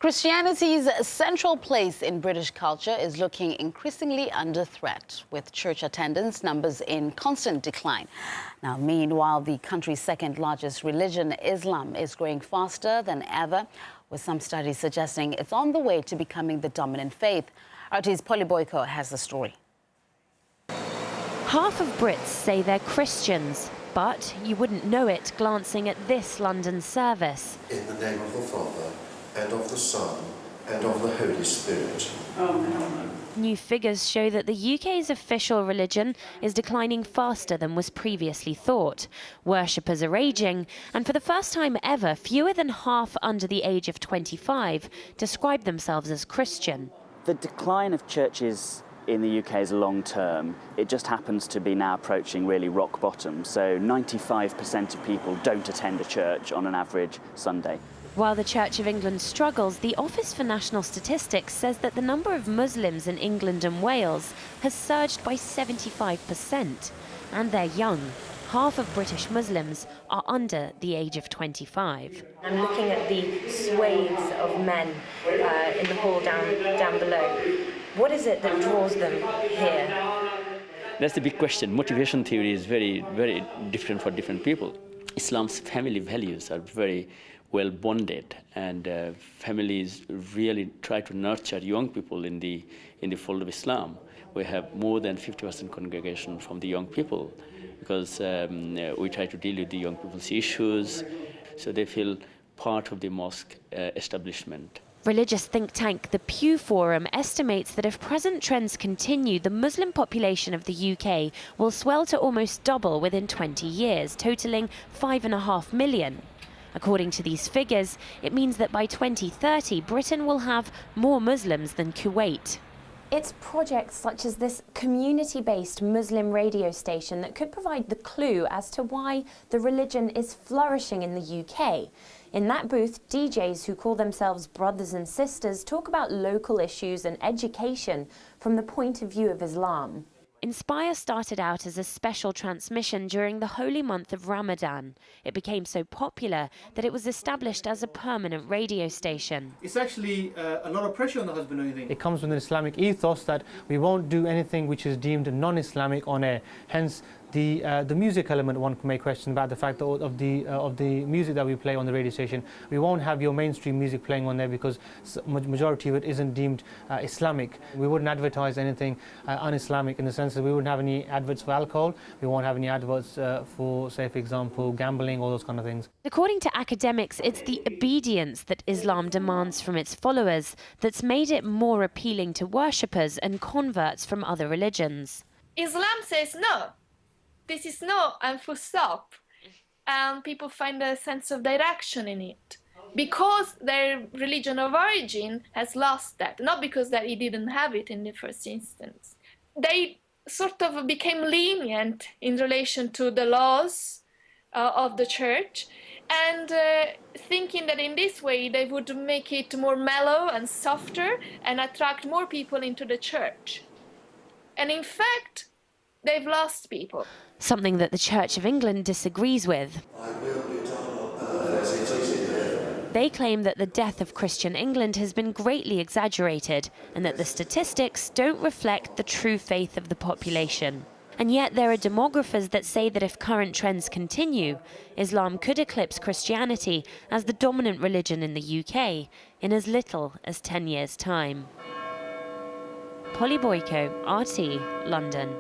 Christianity's central place in British culture is looking increasingly under threat, with church attendance numbers in constant decline. Now, meanwhile, the country's second largest religion, Islam, is growing faster than ever, with some studies suggesting it's on the way to becoming the dominant faith. RT's Polly Boyko has the story. Half of Brits say they're Christians, but you wouldn't know it glancing at this London service. In the name of the Father, and of the Son, and of the Holy Spirit. New figures show that the UK's official religion is declining faster than was previously thought. Worshippers are ageing, and for the first time ever, fewer than half under the age of 25 describe themselves as Christian. The decline of churches in the UK is long term. It just happens to be now approaching really rock bottom. So 95% of people don't attend a church on an average Sunday. While the Church of England struggles, the Office for National Statistics says that the number of Muslims in England and Wales has surged by 75%. And they're young. Half of British Muslims are under the age of 25. I'm looking at the swathes of men in the hall down below. What is it that draws them here? That's the big question. Motivation theory is very, very different for different people. Islam's family values are very well bonded, and families really try to nurture young people in the fold of Islam. We have more than 50% congregation from the young people, because we try to deal with the young people's issues, so they feel part of the mosque establishment. Religious think tank The Pew Forum estimates that if present trends continue, the Muslim population of the UK will swell to almost double within 20 years, totalling 5.5 million. According to these figures, it means that by 2030, Britain will have more Muslims than Kuwait. It's projects such as this community-based Muslim radio station that could provide the clue as to why the religion is flourishing in the UK. In that booth, DJs who call themselves brothers and sisters talk about local issues and education from the point of view of Islam. Inspire started out as a special transmission during the holy month of Ramadan. It became so popular that it was established as a permanent radio station. It's actually a lot of pressure on the husband or anything. It comes from the Islamic ethos that we won't do anything which is deemed non-Islamic on air. Hence, the music element, one may question about the fact of the music that we play on the radio station. We won't have your mainstream music playing on there because majority of it isn't deemed Islamic. We wouldn't advertise anything un-Islamic in the sense that we wouldn't have any adverts for alcohol. We won't have any adverts for, say, for example, gambling, all those kind of things. According to academics, it's the obedience that Islam demands from its followers that's made it more appealing to worshippers and converts from other religions. Islam says no. This is no and full stop. And people find a sense of direction in it. Because their religion of origin has lost that, not because that it didn't have it in the first instance. They sort of became lenient in relation to the laws of the church, and thinking that in this way they would make it more mellow and softer and attract more people into the church. And in fact, they've lost people. Something that the Church of England disagrees with. They claim that the death of Christian England has been greatly exaggerated and that the statistics don't reflect the true faith of the population. And yet there are demographers that say that if current trends continue, Islam could eclipse Christianity as the dominant religion in the UK in as little as 10 years' time. Polly Boyko, RT, London.